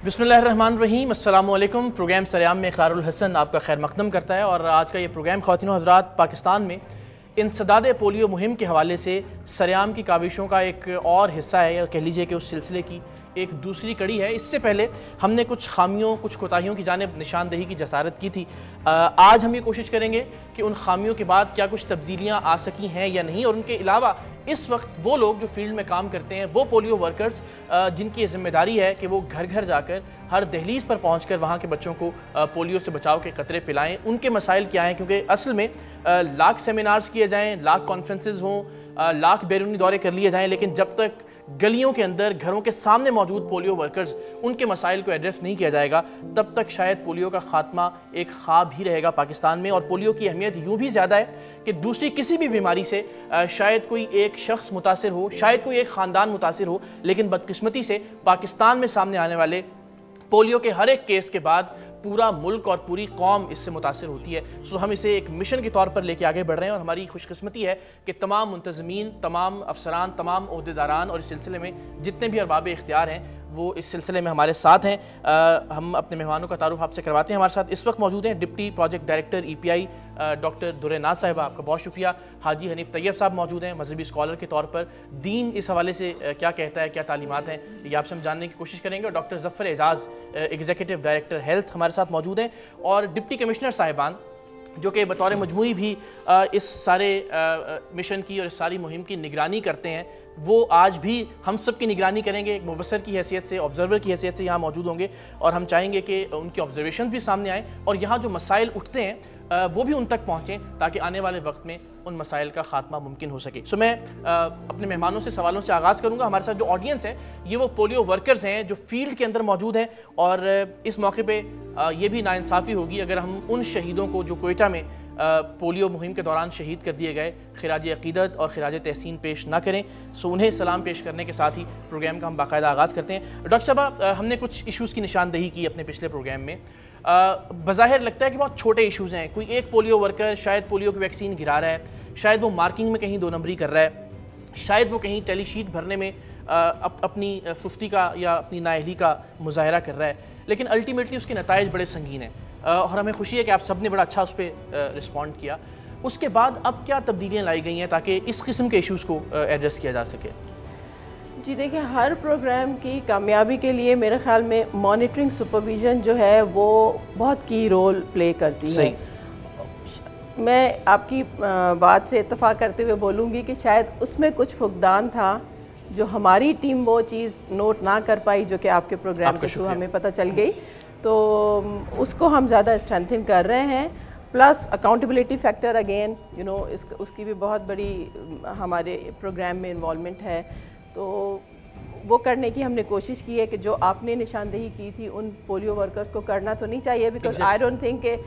बिस्मिल्लाहिर्रहमानिर्रहीम, अस्सलामुअलैकुम। प्रोग्राम सरेआम में इक़रारुल हसन आपका खैर मक़दम करता है और आज का ये प्रोग्राम ख़वातीन व हज़रात पाकिस्तान में इंसदाद पोलियो मुहिम के हवाले से सरेआम की काविशों का एक और हिस्सा है, या कह लीजिए कि उस सिलसिले की एक दूसरी कड़ी है। इससे पहले हमने कुछ खामियों, कुछ कोताहियों की जानिब निशानदेही की जसारत की थी। आज हम ये कोशिश करेंगे कि उन खामियों के बाद क्या कुछ तब्दीलियाँ आ सकी हैं या नहीं, और उनके अलावा इस वक्त वो लोग जो फील्ड में काम करते हैं, वो पोलियो वर्कर्स जिनकी ये जिम्मेदारी है कि वो घर घर जाकर हर दहलीज़ पर पहुँच कर वहाँ के बच्चों को पोलियो से बचाव के क़तरे पिलाएँ, उनके मसाइल क्या हैं। क्योंकि असल में लाख सेमिनार्स किए जाएँ, लाख कॉन्फ्रेंसेस हों, लाख बैरूनी दौरे कर लिए जाएँ, लेकिन जब तक गलियों के अंदर, घरों के सामने मौजूद पोलियो वर्कर्स उनके मसाइल को एड्रेस नहीं किया जाएगा, तब तक शायद पोलियो का ख़ात्मा एक ख्वाब ही रहेगा पाकिस्तान में। और पोलियो की अहमियत यूँ भी ज़्यादा है कि दूसरी किसी भी बीमारी से शायद कोई एक शख्स मुतासिर हो, शायद कोई एक ख़ानदान मुतासिर हो, लेकिन बदकिस्मती से पाकिस्तान में सामने आने वाले पोलियो के हर एक केस के बाद पूरा मुल्क और पूरी कौम इससे मुतासिर होती है। सो हम इसे एक मिशन के तौर पर लेके आगे बढ़ रहे हैं, और हमारी खुशकिस्मती है कि तमाम मुंतज़मीन, तमाम अफसरान, तमाम ओहदेदारान और इस सिलसिले में जितने भी अरबाब इख्तियार हैं वो इस सिलसिले में हमारे साथ हैं। हम अपने मेहमानों का तारुफ आपसे करवाते हैं। हमारे साथ इस वक्त मौजूद हैं deputy project director EPI doctor Durre Naz साहिबा, आपका बहुत शुक्रिया। हाजी हनीफ तैयब साहब मौजूद हैं, मजहबी स्कॉलर के तौर पर दीन इस हवाले से क्या कहता है, क्या तालीमात हैं, ये आपसे हम जानने की कोशिश करेंगे। और डॉक्टर ज़फ़र एजाज़ एग्जीक्यूटिव डायरेक्टर हेल्थ हमारे साथ मौजूद हैं, और डिप्टी कमिश्नर साहिबान जो कि बतौर मजमूई भी इस सारे मिशन की और इस सारी मुहिम की निगरानी करते हैं, वो आज भी हम सब की निगरानी करेंगे। एक मुबसर की हैसियत से, ऑब्जर्वर की हैसियत से यहाँ मौजूद होंगे, और हम चाहेंगे कि उनके ऑब्जर्वेशन भी सामने आएँ और यहाँ जो मसाइल उठते हैं वो भी उन तक पहुँचें, ताकि आने वाले वक्त में उन मसाइल का ख़ात्मा मुमकिन हो सके। सो मैं अपने मेहमानों से सवालों से आगाज़ करूँगा। हमारे साथ जो ऑडियंस है ये वो पोलियो वर्कर्स हैं जो फील्ड के अंदर मौजूद हैं, और इस मौके पर ये भी नाइंसाफ़ी होगी अगर हम उन शहीदों को जो कोयटा में पोलियो मुहिम के दौरान शहीद कर दिए गए, खिराज अक़ीदत और खिराज तहसीन पेश ना करें। सो उन्हें सलाम पेश करने के साथ ही प्रोग्राम का हम बाकायदा आगाज़ करते हैं। डॉक्टर साहब, हमने कुछ इशूज़ की निशानदेही की अपने पिछले प्रोग्राम में। बज़ाहिर लगता है कि बहुत छोटे इशूज़ हैं। कोई एक पोलियो वर्कर शायद पोलियो की वैक्सीन गिरा रहा है, शायद वो मार्किंग में कहीं 2 नंबरी कर रहा है, शायद वो कहीं टेली शीट भरने में अपनी सुस्ती का या अपनी नाअहली का मुजाहरा कर रहा है, लेकिन अल्टीमेटली उसके नताइज बड़े संगीन हैं। और हमें खुशी है कि आप सब ने बड़ा अच्छा उस पर रिस्पॉन्ड किया। उसके बाद अब क्या तब्दीलियाँ लाई गई हैं ताकि इस किस्म के इशूज़ को एड्रेस किया जा सके? जी देखिए, हर प्रोग्राम की कामयाबी के लिए मेरे ख़्याल में मॉनिटरिंग सुपरविज़न जो है वो बहुत की रोल प्ले करती है। मैं आपकी बात से इत्तफ़ाक़ करते हुए बोलूँगी कि शायद उसमें कुछ फुकदान था जो हमारी टीम वो चीज़ नोट ना कर पाई, जो कि आपके प्रोग्राम के थ्रू हमें पता चल गई। तो उसको हम ज़्यादा स्ट्रेंथन कर रहे हैं। प्लस अकाउंटेबिलिटी फैक्टर अगेन उसकी भी बहुत बड़ी हमारे प्रोग्राम में इन्वॉल्वमेंट है। तो वो करने की हमने कोशिश की है कि जो आपने निशानदेही की थी उन पोलियो वर्कर्स को करना तो नहीं चाहिए, बिकॉज आई डोंट थिंक कि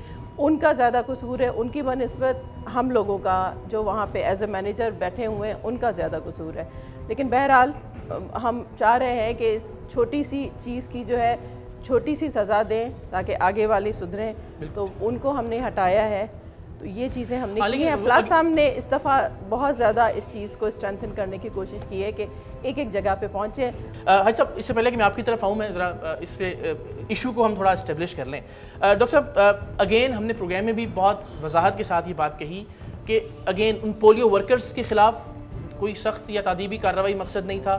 उनका ज़्यादा कसूर है। उनकी बनस्बत हम लोगों का जो वहाँ पे एज ए मैनेजर बैठे हुए हैं उनका ज़्यादा कसूर है। लेकिन बहरहाल हम चाह रहे हैं कि छोटी सी चीज़ की जो है छोटी सी सज़ा दें ताकि आगे वाले सुधरें, तो उनको हमने हटाया है। तो ये चीज़ें हमने की हैं। प्लस हमने इस दफ़ा बहुत ज़्यादा इस चीज़ को स्ट्रेंथन करने की कोशिश की है कि एक एक जगह पे पहुँचे। हाजी साहब, इससे पहले कि मैं आपकी तरफ आऊँ, मैं ज़रा इस पे इशू को हम थोड़ा इस्टेब्लिश कर लें। डॉक्टर साहब, अगेन हमने प्रोग्राम में भी बहुत वजाहत के साथ ये बात कही कि अगेन उन पोलियो वर्कर्स के ख़िलाफ़ कोई सख्त या तादीबी कार्रवाई मकसद नहीं था,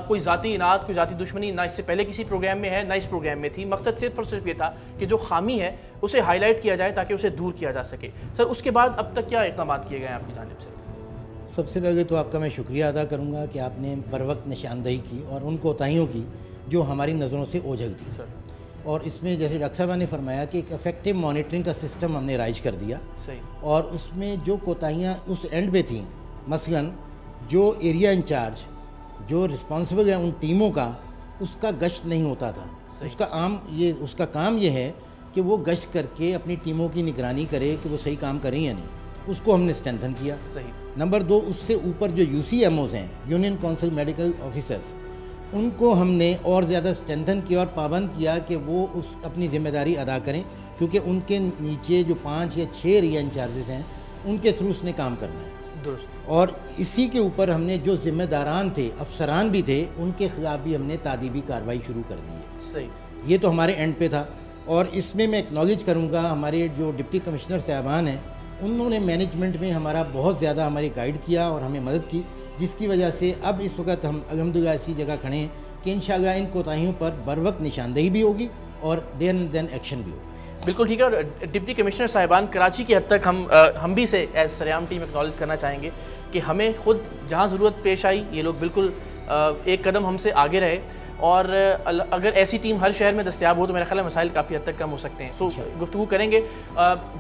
कोई ज़ाती इनाद, कोई ज़ाती दुश्मनी ना इससे पहले किसी प्रोग्राम में है ना इस प्रोग्राम में थी। मकसद सिर्फ और सिर्फ ये था कि जो खामी है उसे हाईलाइट किया जाए ताकि उसे दूर किया जा सके। सर, उसके बाद अब तक क्या इक़दाम किए गए हैं आपकी जानिब से? सबसे पहले तो आपका मैं शुक्रिया अदा करूँगा कि आपने बर वक्त निशानदेही की और उन कोताहियों की जो हमारी नज़रों से ओझल थी। और इसमें जैसे डॉक्टर साहब ने फरमाया कि एक इफेक्टिव मॉनिटरिंग का सिस्टम हमने राइज कर दिया। सही। और उसमें जो कोताहियाँ उस एंड पे थीं, मसलन जो एरिया इंचार्ज जो रिस्पॉन्सिबल है उन टीमों का, उसका गश्त नहीं होता था। उसका काम ये है कि वो गश्त करके अपनी टीमों की निगरानी करे कि वो सही काम करें या नहीं। उसको हमने स्ट्रेंथन किया। सही। नंबर 2, उससे ऊपर जो UCMOs हैं, यूनियन काउंसिल मेडिकल ऑफिसर्स, उनको हमने और ज़्यादा स्ट्रेंथन किया और पाबंद किया कि वो उस अपनी ज़िम्मेदारी अदा करें, क्योंकि उनके नीचे जो 5 या 6 एरिया इंचार्जेस हैं उनके थ्रू उसने काम करना है। और इसी के ऊपर हमने जो जिम्मेदारान थे, अफसरान भी थे, उनके खिलाफ भी हमने तादीबी कार्रवाई शुरू कर दी है। सही। ये तो हमारे एंड पे था। और इसमें मैं एक्नॉलेज करूँगा हमारे जो डिप्टी कमिश्नर साहबान हैं, उन्होंने मैनेजमेंट में हमारा बहुत ज़्यादा हमारी गाइड किया और हमें मदद की, जिसकी वजह से अब इस वक्त हम अल्हम्दुलिल्लाह ऐसी जगह खड़े हैं कि इंशाअल्लाह इन कोताहियों पर बर वक्त निशानदेही भी होगी और देन एक्शन भी होगा। बिल्कुल ठीक है। और डिप्टी कमिश्नर साहिबान, कराची की हद तक हम भी से एज सरेआम टीम एक्नॉलेज करना चाहेंगे कि हमें खुद जहाँ ज़रूरत पेश आई ये लोग बिल्कुल एक कदम हमसे आगे रहे, और अगर ऐसी टीम हर शहर में दस्तियाब हो तो मेरा ख्याल है मसाइल काफ़ी हद तक कम हो सकते हैं। सो गुफ्तगू करेंगे।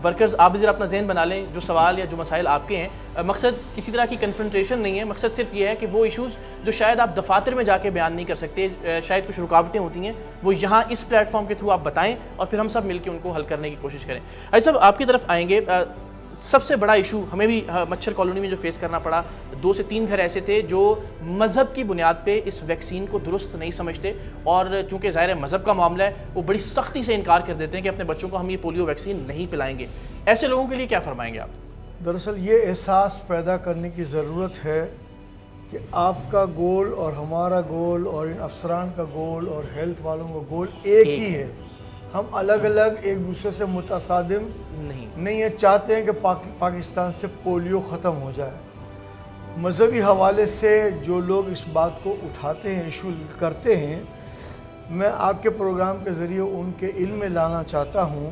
वर्कर्स आप भी ज़रा अपना जहन बना लें, जो सवाल या जो मसाइल आपके हैं, मकसद किसी तरह की कन्फ्रंटेशन नहीं है, मकसद सिर्फ ये है कि वो इशूज़ जो शायद आप दफातर में जाके बयान नहीं कर सकते, शायद कुछ रुकावटें होती हैं, वो यहाँ इस प्लेटफॉर्म के थ्रू आप बताएं और फिर हम सब मिलकर उनको हल करने की कोशिश करें। ऐसा साहब आपकी तरफ आएंगे। सबसे बड़ा इशू हमें भी मच्छर कॉलोनी में जो फेस करना पड़ा, 2 से 3 घर ऐसे थे जो मज़हब की बुनियाद पे इस वैक्सीन को दुरुस्त नहीं समझते, और चूंकि ज़ाहिर है मज़हब का मामला है, वो बड़ी सख्ती से इनकार कर देते हैं कि अपने बच्चों को हम ये पोलियो वैक्सीन नहीं पिलाएंगे। ऐसे लोगों के लिए क्या फरमाएंगे आप? दरअसल ये एहसास पैदा करने की ज़रूरत है कि आपका गोल और हमारा गोल और इन अफसरान का गोल और हेल्थ वालों का गोल एक ही है। हम अलग अलग एक दूसरे से मुतसादिम नहीं है। चाहते हैं कि पाकिस्तान से पोलियो ख़त्म हो जाए। मजहबी हवाले से जो लोग इस बात को उठाते हैं, इशू करते हैं, मैं आपके प्रोग्राम के ज़रिए उनके इल्म में लाना चाहता हूँ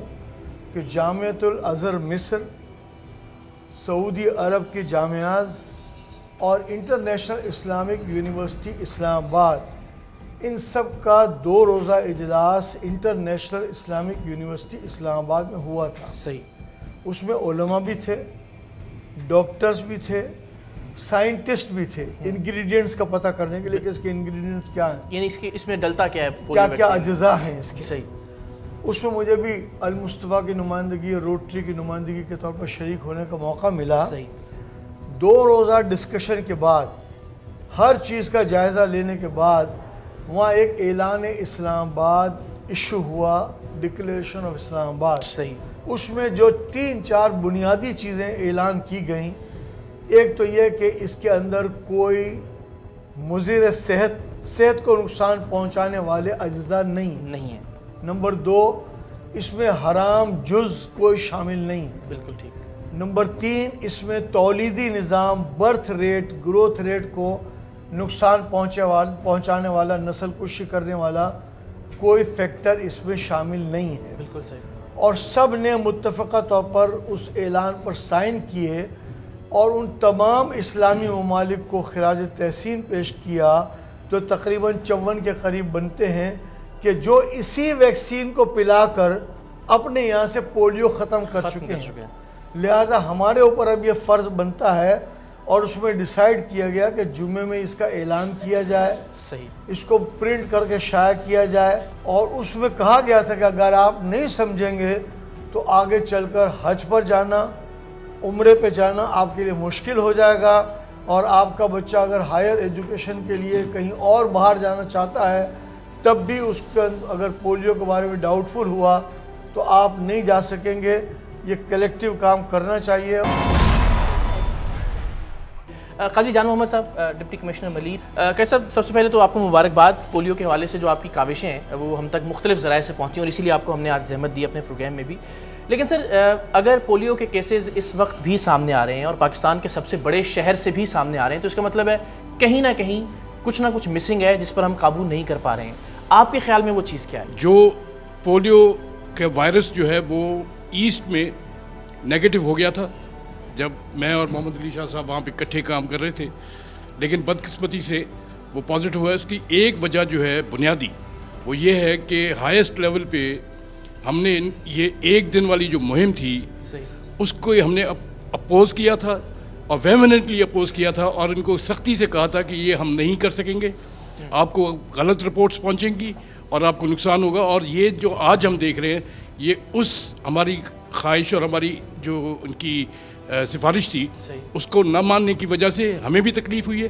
कि जामियातुल अज़हर मिस्र, सऊदी अरब की जामियाज़ और इंटरनेशनल इस्लामिक यूनिवर्सिटी इस्लामाबाद, इन सब का 2 रोज़ा इजलास इंटरनेशनल इस्लामिक यूनिवर्सिटी इस्लामाबाद में हुआ था। सही। उसमें उलमा भी थे, डॉक्टर्स भी थे, साइंटिस्ट भी थे, इंग्रेडिएंट्स का पता करने के लिए कि इसके इंग्रेडिएंट्स क्या हैं, यानी इसमें डलता क्या है, क्या क्या अज्जा हैं इसके। सही। उसमें मुझे भी अल मुस्तफ़ा की नुमाइंदगी, रोटरी की नुमाइंदगी के तौर पर शरीक होने का मौका मिला। सही। 2 रोज़ा डिस्कशन के बाद, हर चीज़ का जायज़ा लेने के बाद, वहाँ एक ऐलान इस्लामाबाद इशू हुआ, डिक्लेरेशन ऑफ इस्लामाबाद। सही। उसमें जो 3-4 बुनियादी चीज़ें ऐलान की गई, एक तो यह कि इसके अंदर कोई मुज़िर सेहत को नुकसान पहुँचाने वाले अज्जा नहीं है। नंबर 2, इसमें हराम जुज़ कोई शामिल नहीं है। बिल्कुल ठीक। नंबर 3, इसमें तौलीदी निज़ाम, बर्थ रेट, ग्रोथ रेट को नुकसान पहुंचाने वाला, नस्ल कुशी करने वाला कोई फैक्टर इसमें शामिल नहीं है। बिल्कुल सही। और सब ने मुत्तफ़क़ा तौर पर उस ऐलान पर साइन किए और उन तमाम इस्लामी ममालिक को खिराज तहसीन पेश किया, तो तकरीबन 54 के करीब बनते हैं, कि जो इसी वैक्सीन को पिलाकर अपने यहाँ से पोलियो ख़त्म कर चुके हैं। लिहाजा हमारे ऊपर अब ये फ़र्ज़ बनता है, और उसमें डिसाइड किया गया कि जुम्मे में इसका ऐलान किया जाए। सही। इसको प्रिंट करके शाया किया जाए, और उसमें कहा गया था कि अगर आप नहीं समझेंगे तो आगे चलकर हज पर जाना, उम्रे पे जाना आपके लिए मुश्किल हो जाएगा, और आपका बच्चा अगर हायर एजुकेशन के लिए कहीं और बाहर जाना चाहता है, तब भी उसका अगर पोलियो के बारे में डाउटफुल हुआ तो आप नहीं जा सकेंगे। ये कलेक्टिव काम करना चाहिए। काजी जान मोहम्मद साहब, डिप्टी कमिश्नर मलीर, कैसा, सबसे पहले तो आपको मुबारकबाद। पोलियो के हवाले से जो आपकी काविशें हैं वो हम तक मुख्तलिफ ज़राए से पहुँची, और इसीलिए आपको हमने आज जहमत दी अपने प्रोग्राम में भी। लेकिन सर, अगर पोलियो के केसेस इस वक्त भी सामने आ रहे हैं और पाकिस्तान के सबसे बड़े शहर से भी सामने आ रहे हैं, तो इसका मतलब है कहीं ना कुछ मिसिंग है जिस पर हम काबू नहीं कर पा रहे हैं। आपके ख्याल में वो चीज़ क्या है? जो पोलियो के वायरस जो है वो ईस्ट में नेगेटिव हो गया था जब मैं और मोहम्मद अली शाह साहब वहाँ पे इकट्ठे काम कर रहे थे, लेकिन बदकिस्मती से वो पॉजिटिव हुआ। इसकी एक वजह जो है बुनियादी, वो ये है कि हाईएस्ट लेवल पे हमने ये 1 दिन वाली जो मुहिम थी उसको हमने अपोज़ किया था, और वेहेमेंटली अपोज़ किया था, और इनको सख्ती से कहा था कि ये हम नहीं कर सकेंगे, आपको गलत रिपोर्ट्स पहुँचेंगी और आपको नुकसान होगा। और ये जो आज हम देख रहे हैं, ये उस हमारी ख्वाहिश और हमारी जो उनकी सिफारिश थी उसको न मानने की वजह से हमें भी तकलीफ़ हुई है,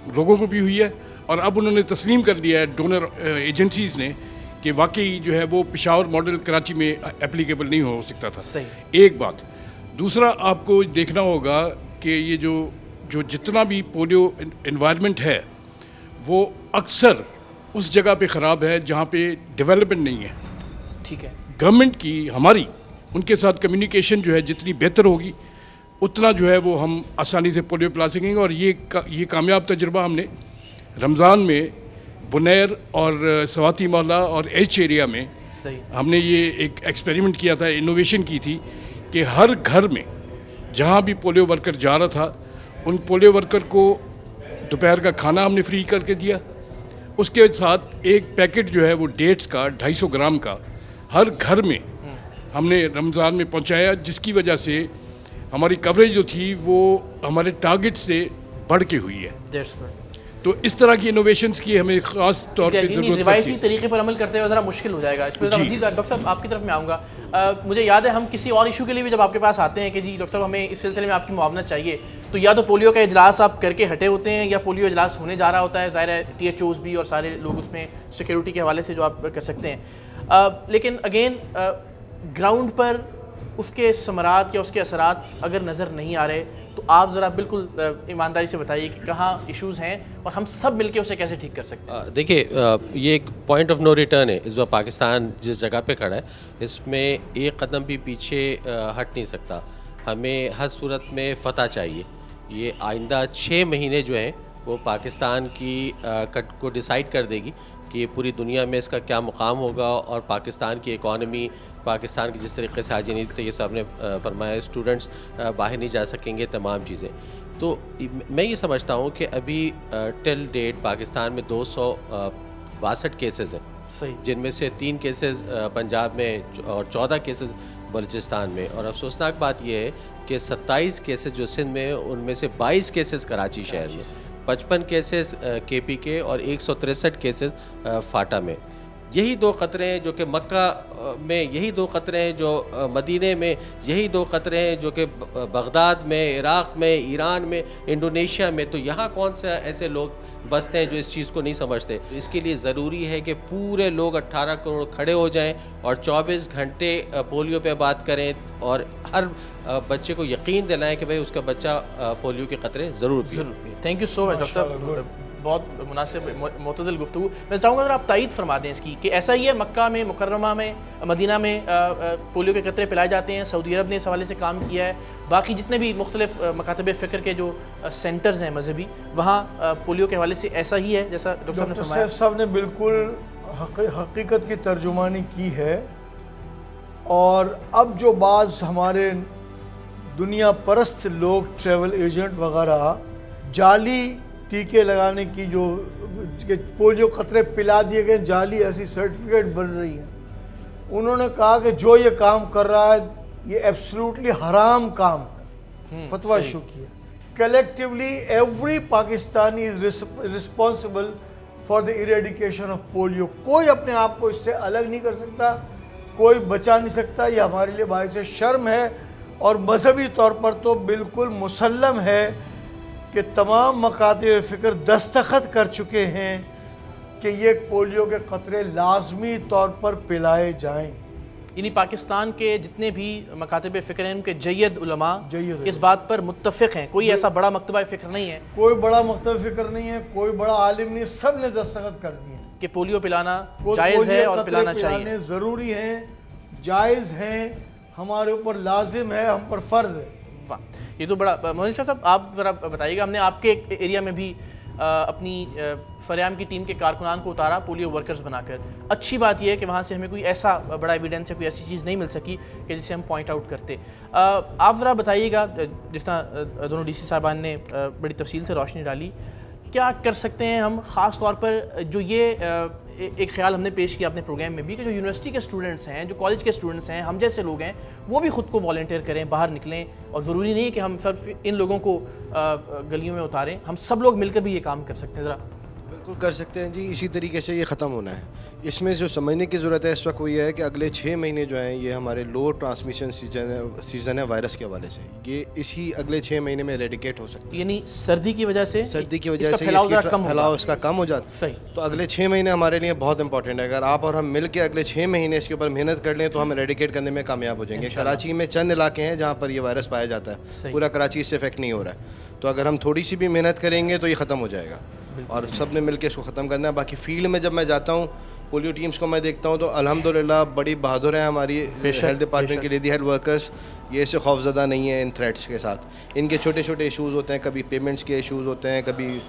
लोगों को भी हुई है, और अब उन्होंने तस्लीम कर दिया है डोनर एजेंसीज़ ने कि वाकई जो है वो पेशावर मॉडल कराची में एप्लीकेबल नहीं हो सकता था। एक बात। दूसरा, आपको देखना होगा कि ये जो जितना भी पोलियो इन्वायरमेंट है वो अक्सर उस जगह पे ख़राब है जहाँ पे डेवलपमेंट नहीं है। ठीक है, गवर्नमेंट की हमारी उनके साथ कम्युनिकेशन जो है जितनी बेहतर होगी उतना जो है वो हम आसानी से पोलियो पिला सकेंगे। और ये कामयाब तजुर्बा हमने रमज़ान में बुनैर और सवाती मोहल्ला और एच एरिया में सही हमने ये एक एक्सपेरिमेंट किया था, इनोवेशन की थी कि हर घर में जहाँ भी पोलियो वर्कर जा रहा था उन पोलियो वर्कर को दोपहर का खाना हमने फ्री करके दिया। उसके साथ एक पैकेट जो है वो डेट्स का 250 ग्राम का हर घर में हमने रमज़ान में पहुंचाया, जिसकी वजह से हमारी कवरेज जो थी वो हमारे टारगेट से बढ़ के हुई है। तो इस तरह की इनोवेशंस की हमें ख़ास तौर पे ज़रूरत रिवायती तरीके पर अमल करते हुए ज़रा मुश्किल हो जाएगा। इस पर डॉक्टर साहब आपकी तरफ में आऊँगा। मुझे याद है हम किसी और इशू के लिए भी जब आपके पास आते हैं कि जी डॉक्टर साहब हमें इस सिलसिले में आपकी मुआवनत चाहिए, तो या तो पोलियो का इजलास आप करके हटे होते हैं या पोलियो इजलास होने जा रहा होता है। ज़ाहिर है THOs भी और सारे लोग उसमें सिक्योरिटी के हवाले से जो आप कर सकते हैं। लेकिन अगेन ग्राउंड पर उसके समरात या उसके असरात अगर नज़र नहीं आ रहे तो आप ज़रा बिल्कुल ईमानदारी से बताइए कि कहाँ इश्यूज़ हैं और हम सब मिलके उसे कैसे ठीक कर सकते हैं। देखिए, ये एक पॉइंट ऑफ नो रिटर्न है। इस बार पाकिस्तान जिस जगह पे खड़ा है इसमें एक कदम भी पीछे हट नहीं सकता। हमें हर सूरत में फ़तह चाहिए। ये आइंदा 6 महीने जो हैं वो पाकिस्तान की को डिसाइड कर देगी कि ये पूरी दुनिया में इसका क्या मुकाम होगा और पाकिस्तान की इकॉनमी, पाकिस्तान की जिस तरीके से हाजी नहीं साहब ने फरमाया स्टूडेंट्स बाहर नहीं जा सकेंगे, तमाम चीज़ें। तो मैं ये समझता हूँ कि अभी टिल डेट पाकिस्तान में 262 केसेस हैं सही, जिनमें से 3 केसेस पंजाब में और 14 केसेस बलूचिस्तान में। और अफसोसनाक बात यह है कि 27 केसेस जो सिंध में उनमें से 22 केसेस कराची शहर में, 55 केसेस KP के और 163 केसेस फाटा में। यही 2 ख़तरे हैं जो कि मक्का में, यही 2 ख़तरे हैं जो मदीने में, यही 2 ख़तरे हैं जो कि बगदाद में, इराक़ में, ईरान में, इंडोनेशिया में। तो यहाँ कौन से ऐसे लोग बसते हैं जो इस चीज़ को नहीं समझते। इसके लिए ज़रूरी है कि पूरे लोग 18 करोड़ खड़े हो जाएं और 24 घंटे पोलियो पे बात करें और हर बच्चे को यकीन दिलाएं कि भाई उसका बच्चा पोलियो के ख़तरे ज़रूर पिए। Thank you so much doctor साहब, बहुत मुनासिब मुतदल गुफ्तगू। मैं चाहूँगा अगर आप तायीद फरमा दें इसकी कि ऐसा ही है मक्का में, मुकर्रमा में, मदीना में पोलियो के कतरे पिलाए जाते हैं। सऊदी अरब ने इस हवाले से काम किया है। बाकी जितने भी मुख्तलिफ मकातब फ़िक्र के जो सेंटर्स हैं मजहबी, वहाँ पोलियो के हवाले से ऐसा ही है जैसा डॉक्टर सैफ साहब ने बिल्कुल हकीकत की तर्जुमानी की है। और अब जो बाज़ हमारे दुनिया परस्त लोग, ट्रैवल एजेंट वगैरह, जाली टीके लगाने की जो पोलियो खतरे पिला दिए गए, जाली ऐसी सर्टिफिकेट बन रही है, उन्होंने कहा कि जो ये काम कर रहा है ये एब्सोल्युटली हराम काम है, फतवा इशू किया। Collectively every Pakistani is responsible for the eradication of polio. कोई अपने आप को इससे अलग नहीं कर सकता, कोई बचा नहीं सकता। ये हमारे लिए बाइस शर्म है और मजहबी तौर पर तो बिल्कुल मुसल्लम है कि तमाम मकातिब फ़िक्र दस्तखत कर चुके हैं कि ये पोलियो के ख़तरे लाजमी तौर पर पिलाए जाएं। यानी पाकिस्तान के जितने भी मकातिब फ़िक्र हैं उनके जय्यद उलमा इस बात पर मुत्तफ़िक़ हैं। कोई ऐसा बड़ा मकतबा फ़िक्र नहीं है, कोई बड़ा मकतब फ़िक्र नहीं है, कोई बड़ा आलिम नहीं, सब ने दस्तखत कर दिए हैं कि पोलियो पिलाना जायज़ है और पिलाना चाहिए, ज़रूरी है, जायज़ हैं, हमारे ऊपर लाजिम है, हम पर फ़र्ज़ है। वाह, ये तो बड़ा। मोहन शाह साहब आप ज़रा बताइएगा, हमने आपके एरिया में भी अपनी फरियाम की टीम के कारकुनान को उतारा पोलियो वर्कर्स बनाकर। अच्छी बात यह है कि वहाँ से हमें कोई ऐसा बड़ा एविडेंस या कोई ऐसी चीज़ नहीं मिल सकी कि जिसे हम पॉइंट आउट करते। आप ज़रा बताइएगा, जिस तरह दोनों DC साहबान ने बड़ी तफसील से रोशनी डाली, क्या कर सकते हैं हम ख़ास तौर पर जो ये एक ख्याल हमने पेश किया अपने प्रोग्राम में भी कि जो यूनिवर्सिटी के स्टूडेंट्स हैं, जो कॉलेज के स्टूडेंट्स हैं, हम जैसे लोग हैं, वो भी ख़ुद को वॉलंटियर करें, बाहर निकलें। और ज़रूरी नहीं है कि हम सिर्फ इन लोगों को गलियों में उतारें, हम सब लोग मिलकर भी ये काम कर सकते हैं। ज़रा बिल्कुल कर सकते हैं जी, इसी तरीके से ये ख़त्म होना है। इसमें जो समझने की ज़रूरत है इस वक्त वो ये है कि अगले 6 महीने जो हैं ये हमारे लो ट्रांसमिशन सीज़न है वायरस के हवाले से। ये इसी अगले 6 महीने में रेडिकेट हो सकती है, यानी सर्दी की वजह से फैलाव इसका कम हो जाता है। तो अगले 6 महीने हमारे लिए बहुत इंपॉर्टेंट है। अगर आप और हम मिल के अगले 6 महीने इसके ऊपर मेहनत कर लें तो हम रेडिकेट करने में कामयाब हो जाएंगे। कराची में चंद इलाके हैं जहाँ पर ये वायरस पाया जाता है, पूरा कराची इससे इफेक्ट नहीं हो रहा है। तो अगर हम थोड़ी सी भी मेहनत करेंगे तो ये ख़त्म हो जाएगा। और सब ने मिल के इसको ख़त्म करना है। बाकी फील्ड में जब मैं जाता हूँ, पोलियो टीम्स को मैं देखता हूँ तो अल्हम्दुलिल्लाह बड़ी बहादुर है हमारी हेल्थ डिपार्टमेंट की लेडी हेल्थ वर्कर्स। ये ऐसे खौफज़दा नहीं है इन थ्रेट्स के साथ। इनके छोटे छोटे इशूज़ होते हैं, कभी पेमेंट्स के इशूज़ होते हैं, कभी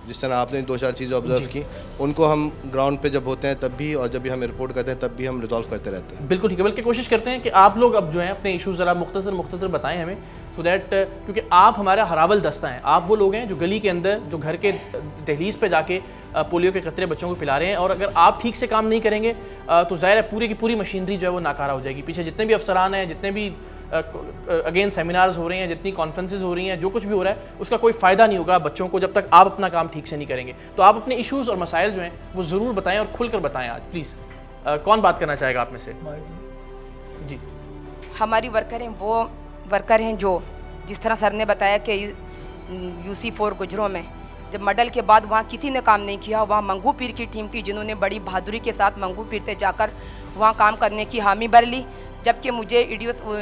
जिस तरह आपने 2-4 चीज़ें ऑब्जर्व की, उनको हम ग्राउंड पे जब होते हैं तब भी, और जब भी हम रिपोर्ट करते हैं तब भी हम रिजॉल्व करते रहते हैं। बिल्कुल ठीक है, बल्कि कोशिश करते हैं कि आप लोग अब जो है अपने इशूज़ ज़रा मुख्तसर बताएं हमें, सो दैट, क्योंकि आप हमारा हरावल दस्ता हैं। आप वो लोग हैं जो गली के अंदर, जो घर के दहलीज़ पे जाके पोलियो के कतरे बच्चों को पिला रहे हैं, और अगर आप ठीक से काम नहीं करेंगे तो ज़ाहिर है पूरी की पूरी मशीनरी जो है वो नाकारा हो जाएगी। पीछे जितने भी अफसरान हैं, जितने भी अगेन सेमिनार्स हो रहे हैं, जितनी कॉन्फ्रेंसेज हो रही हैं, जो कुछ भी हो रहा है उसका कोई फ़ायदा नहीं होगा बच्चों को जब तक आप अपना काम ठीक से नहीं करेंगे। तो आप अपने इश्यूज़ और मसाइल जो हैं वो ज़रूर बताएं और खुल कर बताएं आज प्लीज़। कौन बात करना चाहेगा आप में से? जी। हमारी वर्कर हैं, वो वर्कर हैं जो जिस तरह सर ने बताया कि UC4 गुजरों में जब मॉडल के बाद वहाँ किसी ने काम नहीं किया, वहाँ मंगू पीर की टीम थी जिन्होंने बड़ी बहादुरी के साथ मंगू पीर से जाकर वहाँ काम करने की हामी भर ली। जबकि मुझे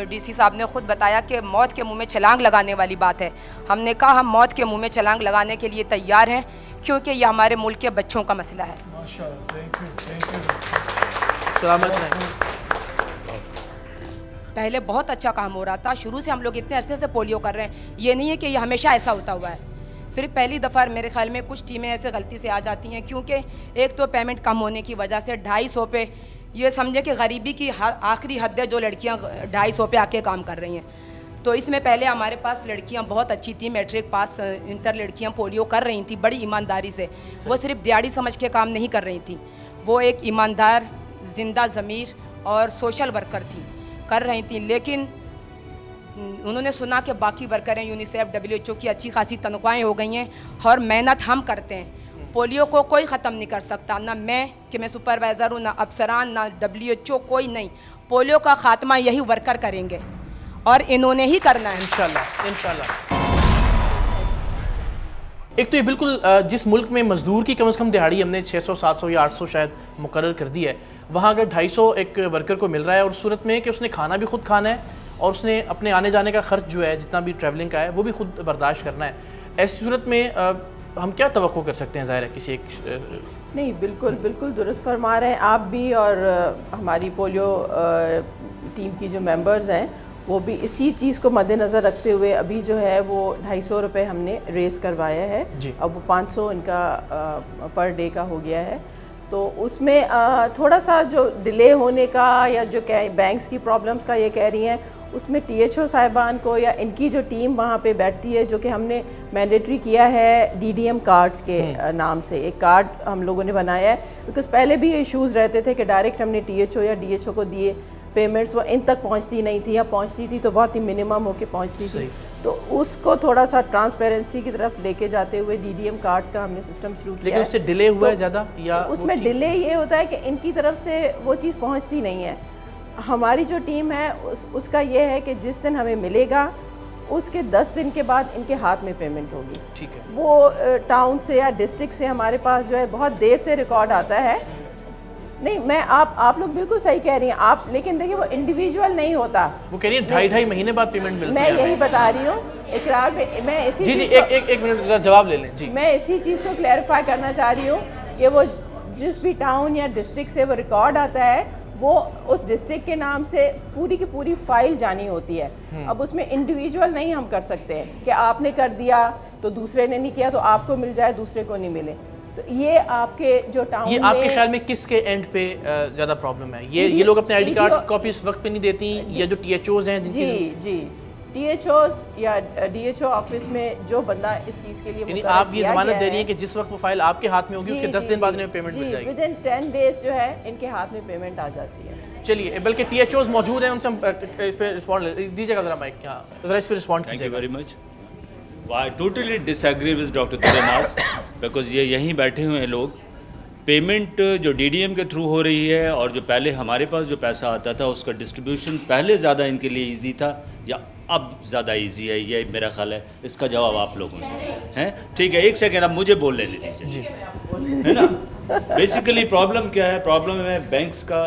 DC साहब ने ख़ुद बताया कि मौत के मुंह में छलांग लगाने वाली बात है। हमने कहा हम मौत के मुंह में छलांग लगाने के लिए तैयार हैं, क्योंकि यह हमारे मुल्क के बच्चों का मसला है। सलामत रहें। पहले बहुत अच्छा काम हो रहा था, शुरू से हम लोग इतने अरसे से पोलियो कर रहे हैं। ये नहीं है कि ये हमेशा ऐसा होता हुआ है, सिर्फ पहली दफ़ा मेरे ख्याल में कुछ टीमें ऐसे गलती से आ जाती हैं, क्योंकि एक तो पेमेंट कम होने की वजह से 250 पे ये समझे कि गरीबी की आखिरी हद है जो लड़कियां 250 पे आके काम कर रही हैं। तो इसमें पहले हमारे पास लड़कियां बहुत अच्छी थी, मैट्रिक पास इंटर लड़कियां पोलियो कर रही थी बड़ी ईमानदारी से। वो सिर्फ दिहाड़ी समझ के काम नहीं कर रही थी, वो एक ईमानदार, जिंदा ज़मीर और सोशल वर्कर थी, कर रही थी। लेकिन उन्होंने सुना कि बाकी वर्कर हैं, यूनिसेफ, WHO की अच्छी खासी तनख्वाहें हो गई हैं और मेहनत हम करते हैं। पोलियो को कोई ख़त्म नहीं कर सकता, ना मैं कि मैं सुपरवाइज़र हूँ, ना अफसरान, ना WHO, कोई नहीं। पोलियो का ख़ात्मा यही वर्कर करेंगे और इन्होंने ही करना है इंशाल्लाह इंशाल्लाह। एक तो ये बिल्कुल जिस मुल्क में मज़दूर की कम से कम दिहाड़ी हमने 600, 700 या 800 शायद मुकर्रर कर दी है, वहाँ अगर 250 एक वर्कर को मिल रहा है और सूरत में कि उसने खाना भी खुद खाना है और उसने अपने आने जाने का ख़र्च जो है जितना भी ट्रैवलिंग का है वो भी खुद बर्दाश्त करना है, ऐसी सूरत में हम क्या तवक्को कर सकते हैं? ज़ाहिर है किसी एक नहीं, बिल्कुल दुरुस्त फरमा रहे हैं आप भी, और हमारी पोलियो टीम की जो मेंबर्स हैं वो भी इसी चीज़ को मद्देनज़र रखते हुए अभी जो है वो 250 रुपये हमने रेस करवाया है। अब वो 500 इनका पर डे का हो गया है। तो उसमें थोड़ा सा जो डिले होने का या जो बैंक्स की प्रॉब्लम्स का ये कह रही हैं, उसमें THO साहिबान को या इनकी जो टीम वहाँ पे बैठती है, जो कि हमने मैंडेटरी किया है DDM कार्ड्स के नाम से एक कार्ड हम लोगों ने बनाया है, बिकॉज़ पहले भी ये इश्यूज़ रहते थे कि डायरेक्ट हमने THO या DHO को दिए पेमेंट्स वो इन तक पहुँचती नहीं थी, या पहुँचती थी तो बहुत ही मिनिमम होके पहुँचती थी। तो उसको थोड़ा सा ट्रांसपेरेंसी की तरफ लेके जाते हुए DDM कार्ड्स का हमने सिस्टम शुरू किया। लेकिन उससे डिले हुआ है ज़्यादा, या उसमें डिले ये होता है कि इनकी तरफ से वो चीज़ पहुँचती नहीं है। हमारी जो टीम है उसका ये है कि जिस दिन हमें मिलेगा उसके 10 दिन के बाद इनके हाथ में पेमेंट होगी। ठीक है। वो टाउन से या डिस्ट्रिक्ट से हमारे पास जो है बहुत देर से रिकॉर्ड आता है। नहीं, मैं आप लोग बिल्कुल सही कह रही हैं आप, लेकिन देखिए वो इंडिविजुअल नहीं होता। वो कह रही है 2.5 महीने बाद पेमेंट मिलती है। मैं यही बता रही हूँ इकरार पे, मैं इसी जी एक मिनट जवाब ले लें जी। मैं इसी चीज़ को क्लैरिफाई करना चाह रही हूँ कि वो जिस भी टाउन या डिस्ट्रिक्ट से वो रिकॉर्ड आता है वो उस डिस्ट्रिक्ट के नाम से पूरी की पूरी फाइल जानी होती है। अब उसमें इंडिविजुअल नहीं हम कर सकते कि आपने कर दिया तो दूसरे ने नहीं किया तो आपको मिल जाए दूसरे को नहीं मिले। तो ये आपके जो टाउन ये आपके ख्याल में किसके एंड पे ज़्यादा प्रॉब्लम है? ये लोग अपने ID कार्ड की कॉपी इस वक्त पे नहीं देती, या जो THOs हैं जिनकी? जी THOs या DHO ऑफिस में जो बंदा इस चीज़ के लिए, यानी आप ये ज़मानत दे रही हैं कि जिस वक्त वो फाइल आपके हाथ में होगी उसके 10 दिन बाद इन्हें पेमेंट मिल जाएगी। विदिन 10 डेज जो है इनके हाथ में पेमेंट आ जाती है। चलिए, बल्कि THOs मौजूद हैं, उनसे हम इस पर रिस्पॉन्ड दीजिएगा ज़रा माइक, ज़रा इस पर रिस्पॉन्ड कीजिएगा। Thank you very much. I totally disagree with doctor तुरेनास, बिकॉज ये यहीं बैठे हुए हैं लोग। पेमेंट जो DDM के थ्रू हो रही है और जो पहले हमारे पास जो पैसा आता था उसका डिस्ट्रीब्यूशन पहले ज़्यादा इनके लिए इजी था या अब ज़्यादा इजी है, ये मेरा ख्याल है। इसका जवाब आप लोगों से हैं, ठीक है? एक सेकेंड, अब मुझे बोल लेने दीजिए, है ना? बेसिकली प्रॉब्लम क्या है? प्रॉब्लम है बैंक्स का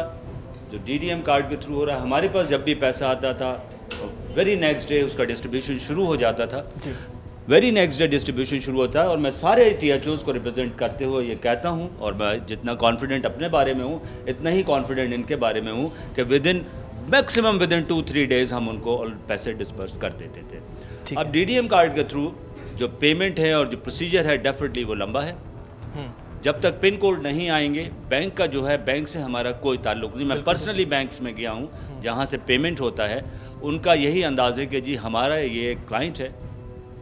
जो DDM कार्ड के थ्रू हो रहा है। हमारे पास जब भी पैसा आता था वेरी नेक्स्ट डे उसका डिस्ट्रीब्यूशन शुरू हो जाता था। वेरी नेक्स्ट डे डिस्ट्रीब्यूशन शुरू होता है। और मैं सारे THOs को रिप्रेजेंट करते हुए ये कहता हूँ, और मैं जितना कॉन्फिडेंट अपने बारे में हूँ इतना ही कॉन्फिडेंट इनके बारे में हूँ कि मैक्सिमम विद इन 2-3 डेज़ हम उनको पैसे डिस्पर्स कर देते थे। अब DDM कार्ड के थ्रू जो पेमेंट है और जो प्रोसीजर है डेफिनेटली वो लंबा है। जब तक पिन कोड नहीं आएंगे, बैंक का जो है, बैंक से हमारा कोई ताल्लुक नहीं। मैं पर्सनली बैंक्स में गया हूँ जहाँ से पेमेंट होता है, उनका यही अंदाज़ है कि जी हमारा ये क्लाइंट है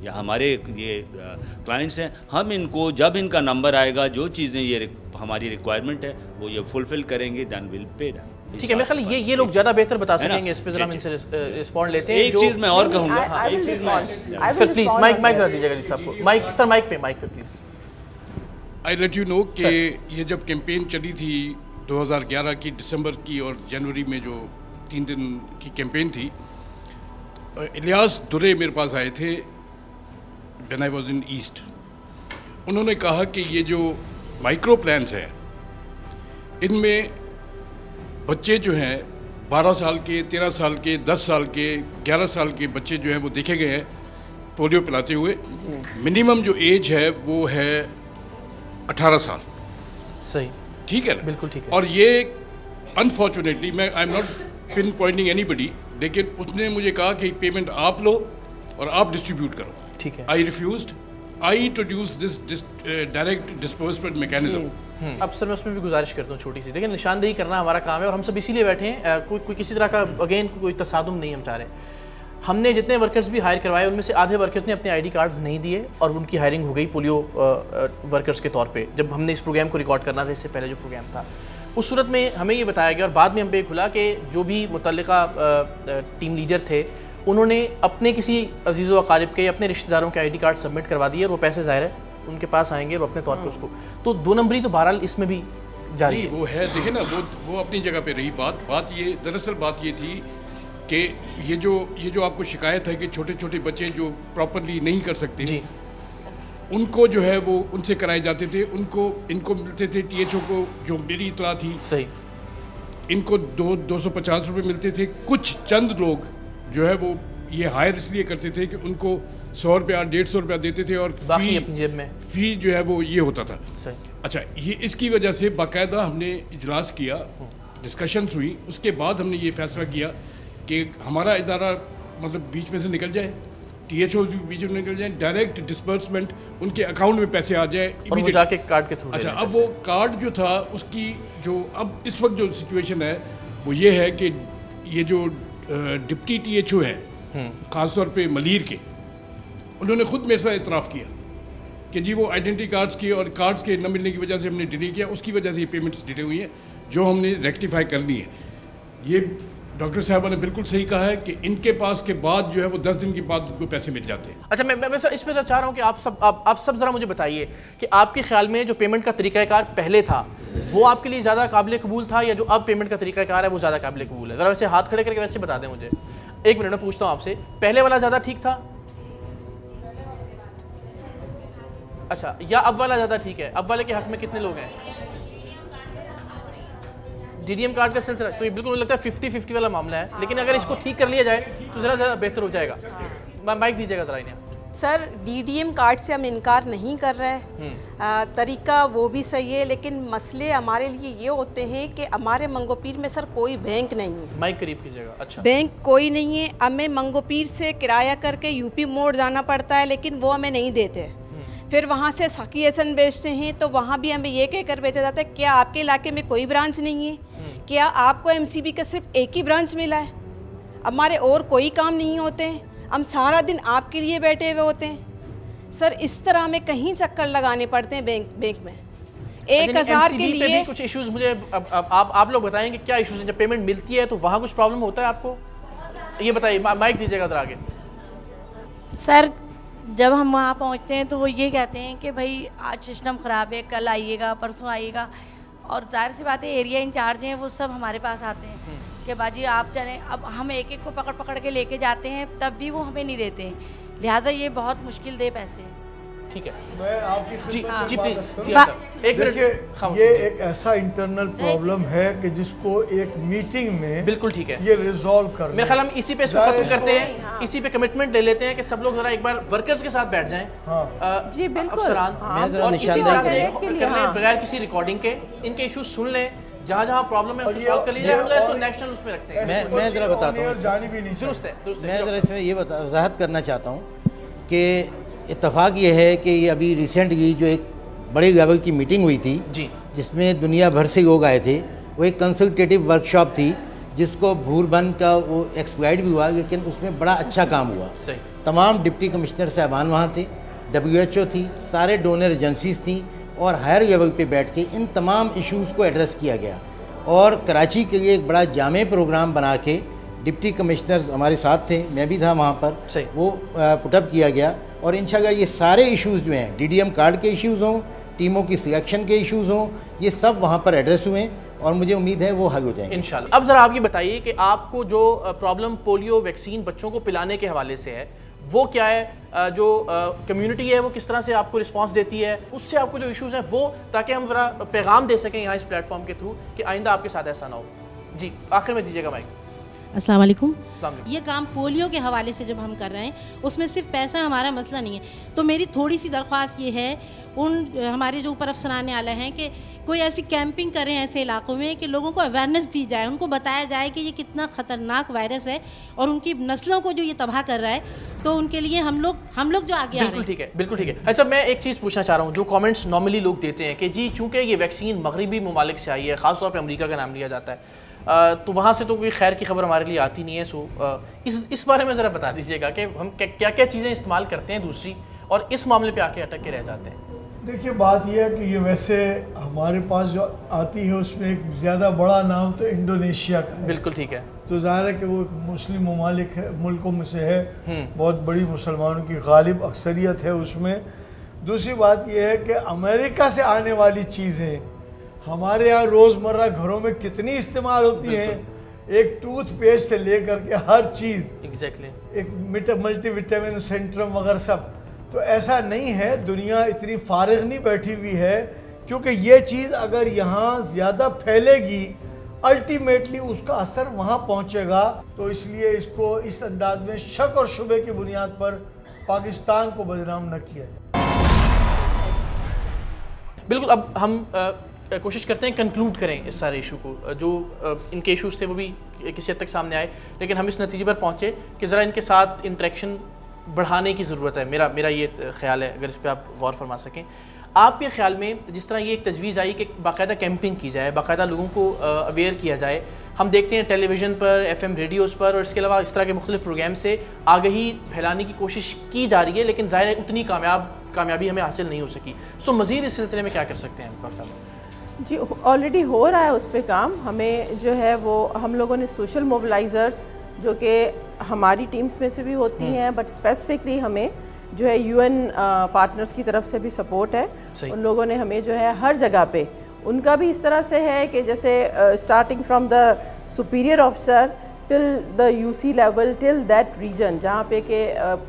या हमारे ये क्लाइंट्स हैं, हम इनको जब इनका नंबर आएगा, जो चीज़ें ये हमारी रिक्वायरमेंट है वो ये फुलफिल करेंगे, देन विल पे दैम। ठीक है, मेरे ख्याल ये लोग ज़्यादा बेहतर बता सकेंगे इस पे, जरा हम इनसे रिस्पॉन्ड लेते हैं। एक चीज़ मैं और कहूँगा, एक चीज़ सर प्लीज़ माइक जरा दीजिएगा जी सबको, माइक पे please. I let you know कि ये जब कैंपेन चली थी 2011 की दिसंबर की और जनवरी में जो 3 दिन की कैंपेन थी, इलियास दुरे मेरे पास आए थे when I was in east. उन्होंने कहा कि ये जो माइक्रो प्लान्स हैं इनमें बच्चे जो हैं 12 साल के, 13 साल के, 10 साल के, 11 साल के बच्चे जो हैं वो देखे गए हैं पोलियो पिलाते हुए। मिनिमम जो एज है वो है 18 साल। सही, ठीक है ना? बिल्कुल ठीक है। और ये अनफॉर्चुनेटली, मैं I am not pinpointing anybody, लेकिन उसने मुझे कहा कि पेमेंट आप लो और आप डिस्ट्रीब्यूट करो। ठीक है। I refused. I introduce this direct disbursement mechanism. अब सर मैं उसमें भी गुजारिश करता हूँ छोटी सी, देखिए निशानदेही करना हमारा काम है और हम सब इसीलिए बैठे हैं, कोई किसी तरह का अगेन कोई तसादुम नहीं हम चाह रहे। हमने जितने वर्कर्स भी हायर करवाए उनमें से आधे वर्कर्स ने अपने ID कार्ड्स नहीं दिए और उनकी हायरिंग हो गई पोलियो वर्कर्स के तौर पे। जब हमने इस प्रोग्राम को रिकॉर्ड करना था, इससे पहले जो प्रोग्राम था, उस सूरत में हमें ये बताया गया और बाद में हम पे खुला कि जो भी मुतल्लिका टीम लीडर थे उन्होंने अपने किसी अजीज़ व अकारिब के, अपने रिश्तेदारों के ID कार्ड सबमिट करवा दिए और वो पैसे ज़ाहिर है उनके पास आएंगे, वो अपने तौर पर उसको, तो 2 नंबरी तो बहरहाल इसमें भी जारी है। वो है, देखिए ना, वो अपनी जगह पे रही बात ये, दरअसल बात ये थी कि ये जो आपको शिकायत है कि छोटे छोटे बच्चे जो प्रॉपरली नहीं कर सकते जी, उनको जो है वो उनसे कराए जाते थे, इनको मिलते थे THO को, जो मेरी इतला थी सही, इनको 250 रुपये मिलते थे। कुछ चंद लोग जो है वो ये हायर इसलिए करते थे कि उनको 100 रुपया 150 रुपया देते थे और बाकी अपनी जेब में फी जो है वो ये होता था। सही। अच्छा, ये इसकी वजह से बाकायदा हमने इजलास किया, डिस्कशंस हुई, उसके बाद हमने ये फैसला किया कि हमारा इदारा मतलब बीच में से निकल जाए, THO भी बीच में निकल जाए, डायरेक्ट डिस्बर्समेंट उनके अकाउंट में पैसे आ जाए इमीडिएट जाके कार्ड के थ्रू। अच्छा, अब वो कार्ड जो था उसकी जो अब इस वक्त जो सिचुएशन है वो ये है कि ये जो डिप्टी THO है ख़ासतौर पे मलीर के, उन्होंने ख़ुद मेरे साथ इतराफ़ किया कि जी वो आइडेंटिटी कार्ड्स की और कार्ड्स के न मिलने की वजह से हमने डिले किया, उसकी वजह से ये पेमेंट्स डिले हुई हैं जो हमने रेक्टिफाई करनी है। ये डॉक्टर साहबा ने बिल्कुल सही कहा है कि इनके पास के बाद जो है वो 10 दिन के बाद उनको पैसे मिल जाते हैं। अच्छा, मैं सर इसमें चाह रहा हूँ कि आप सब ज़रा मुझे बताइए कि आपके ख्याल में जो पेमेंट का तरीक़ाकार पहले था वो आपके लिए ज़्यादा काबिल कबूल था या जो अब पेमेंट का तरीक़ाकार है वो ज़्यादा काबिल कबूल है? ज़रा वैसे हाथ खड़े करके वैसे बता दें मुझे। 1 मिनट में पूछता हूँ आपसे, पहले वाला ज़्यादा ठीक था अच्छा, या अब वाला ज़्यादा ठीक है? अब वाले के हक़ में कितने लोग हैं? DDM कार्ड का सिलसिला तो ये बिल्कुल मुझे लगता है 50-50 वाला मामला है, लेकिन अगर इसको ठीक कर लिया जाए तो ज़रा ज़्यादा बेहतर हो जाएगा। माइक दीजिएगा ज़रा इन्हें। सर, DDM कार्ड से हम इनकार नहीं कर रहे हैं, तरीका वो भी सही है, लेकिन मसले हमारे लिए ये होते हैं कि हमारे मंगोपीर में सर कोई बैंक नहीं है। माइक करीब कीजिएगा। अच्छा, बैंक कोई नहीं है, हमें मंगोपीर से किराया करके UP मोड़ जाना पड़ता है, लेकिन वो हमें नहीं देते। फिर वहाँ से सखीसन बेचते हैं तो वहाँ भी हमें ये कहकर बेचा जाता है क्या आपके इलाके में कोई ब्रांच नहीं है? क्या आपको MCB का सिर्फ एक ही ब्रांच मिला है? हमारे और कोई काम नहीं होते हैं, हम सारा दिन आपके लिए बैठे हुए होते हैं। सर, इस तरह हमें कहीं चक्कर लगाने पड़ते हैं बैंक में। 1000 के लिए कुछ इश्यूज मुझे आप लोग बताएं कि क्या इश्यूज हैं? जब पेमेंट मिलती है तो वहाँ कुछ प्रॉब्लम होता है आपको? ये बताइए, माइक दीजिएगा जरा आगे। सर, जब हम वहाँ पहुँचते हैं तो वो ये कहते हैं कि भाई आज सिस्टम ख़राब है, कल आइएगा, परसों आइएगा, और जाहिर सी बात है एरिया इंचार्ज हैं वो सब हमारे पास आते हैं कि बाजी आप चलें। अब हम एक एक को पकड़ के लेके जाते हैं तब भी वो हमें नहीं देते हैं, लिहाजा ये बहुत मुश्किल दे पैसे हैं। ठीक है, मैं आपकी जी खिदमत जी में प्लीज बात करूं? जी, एक देखिए, मिनट। ये एक ऐसा इंटरनल प्रॉब्लम है कि जिसको एक मीटिंग में बिल्कुल ठीक है, ये रिजॉल्व कर मेरे ख्याल हम इसी पे इसको खत्म करते हैं, इसी पे कमिटमेंट ले लेते हैं कि सब लोग जरा एक बार वर्कर्स के साथ बैठ जाएं। जी बिल्कुल, अफसरान, और इसी तरह से कर लें बगैर किसी रिकॉर्डिंग के, इनके इश्यूज सुन लें, जहाँ प्रॉब्लम है उसको सॉल्व कर लीजिए, हम इसको नेशनल उसमें रखते हैं। मैं ज़रा बताता हूँ, मैं ज़रा इसमें ये वजाहत करना चाहता हूँ कि इत्तेफाक ये है कि ये अभी रिसेंटली जो एक बड़े लेवल की मीटिंग हुई थी जी, जिसमें दुनिया भर से लोग आए थे, वो एक कंसल्टेटिव वर्कशॉप थी जिसको भूरबंद का वो एक्सप्लॉइट भी हुआ, लेकिन उसमें बड़ा अच्छा काम हुआ। सही, तमाम डिप्टी कमिश्नर साहबान वहाँ थे, WHO थी, सारे डोनर एजेंसीज थी, और हायर लेवल पे बैठ के इन तमाम इश्यूज़ को एड्रेस किया गया। और कराची के लिए एक बड़ा जामे प्रोग्राम बना के डिप्टी कमिश्नर्स हमारे साथ थे, मैं भी था वहाँ पर, वो पुटअप किया गया। और इंशाल्लाह ये सारे इश्यूज़ जो हैं, DDM कार्ड के इश्यूज़ हों, टीमों की सिलेक्शन के इश्यूज़ हों, ये सब वहाँ पर एड्रेस हुए और मुझे उम्मीद है वो हल हो जाएंगे इंशाल्लाह। अब ज़रा आप ये बताइए कि आपको जो प्रॉब्लम पोलियो वैक्सीन बच्चों को पिलाने के हवाले से है वो क्या है, जो कम्युनिटी है वो किस तरह से आपको रिस्पांस देती है, उससे आपको जो इश्यूज़ हैं वो, ताकि हम ज़रा पैगाम दे सकें यहाँ इस प्लेटफॉर्म के थ्रू कि आइंदा आपके साथ ऐसा ना हो। जी, आखिर में दीजिएगा माइक। अस्सलाम वालेकुम। अस्सलाम वालेकुम। ये काम पोलियो के हवाले से जब हम कर रहे हैं, उसमें सिर्फ पैसा हमारा मसला नहीं है। तो मेरी थोड़ी सी दरख्वास्त ये है उन हमारे जो ऊपर अफसरान आला हैं कि कोई ऐसी कैंपिंग करें ऐसे इलाकों में कि लोगों को अवेयरनेस दी जाए, उनको बताया जाए कि ये कितना ख़तरनाक वायरस है और उनकी नस्लों को जो ये तबाह कर रहा है, तो उनके लिए हम लोग जो आगे आ रहे हैं। ठीक है, बिल्कुल ठीक है। अच्छा, मैं एक चीज़ पूछना चाह रहा हूँ, जो कमेंट्स नॉर्मली लोग देते हैं कि जी चूँकि ये वैक्सीन मगरबी ममालिक से आई है, ख़ासतौर पर अमरीका का नाम लिया जाता है, तो वहाँ से तो कोई खैर की खबर हमारे लिए आती नहीं है। सो इस बारे में ज़रा बता दीजिएगा कि हम क्या क्या चीज़ें इस्तेमाल करते हैं दूसरी, और इस मामले पे आके अटक के रह जाते हैं। देखिए, बात यह है कि ये वैसे हमारे पास जो आती है उसमें एक ज़्यादा बड़ा नाम तो इंडोनेशिया का है। बिल्कुल ठीक है। तो ज़ाहिर है कि वो मुस्लिम ममालिक है, मुल्कों में से है, बहुत बड़ी मुसलमानों की गालिब अक्सरियत है उसमें। दूसरी बात यह है कि अमेरिका से आने वाली चीज़ें हमारे यहाँ रोज़मर्रा घरों में कितनी इस्तेमाल होती हैं, एक टूथपेस्ट से लेकर के हर चीज़, एक मल्टीविटामिन सेंट्रम वगैरह सब। तो ऐसा नहीं है, दुनिया इतनी फारिग नहीं बैठी हुई है, क्योंकि ये चीज़ अगर यहाँ ज़्यादा फैलेगी अल्टीमेटली उसका असर वहाँ पहुँचेगा। तो इसलिए इसको इस अंदाज में शक और शुबे की बुनियाद पर पाकिस्तान को बदनाम न किया जाए। बिल्कुल। अब हम कोशिश करते हैं कंक्लूड करें इस सारे इशू को। जो इनके इश्यूज़ थे वो भी किसी हद तक सामने आए, लेकिन हम इस नतीजे पर पहुँचे कि ज़रा इनके साथ इंटरेक्शन बढ़ाने की ज़रूरत है। मेरा ये ख्याल है, अगर इस पर आप गौर फरमा सकें। आपके ख्याल में जिस तरह ये एक तजवीज़ आई कि बाकायदा कैंपिंग की जाए, बाकायदा लोगों को अवेयर किया जाए, हम देखते हैं टेलीविज़न पर, FM रेडियोज़ पर, और इसके अलावा इस तरह के मुख्तलिफ प्रोग्राम से आगाही फैलाने की कोशिश की जा रही है, लेकिन ज़ाहिर है उतनी कामयाबी हमें हासिल नहीं हो सकी। सो मज़ीद इस सिलसिले में क्या कर सकते हैं कौर साहब? जी, ऑलरेडी हो रहा है उस पर काम। हमें जो है वो हम लोगों ने सोशल मोबिलाइज़र्स जो कि हमारी टीम्स में से भी होती हैं, बट स्पेसिफिकली हमें जो है UN पार्टनर्स की तरफ से भी सपोर्ट है। उन लोगों ने हमें जो है हर जगह पे, उनका भी इस तरह से है कि जैसे starting from the superior officer till the UC level till that region जहाँ पे के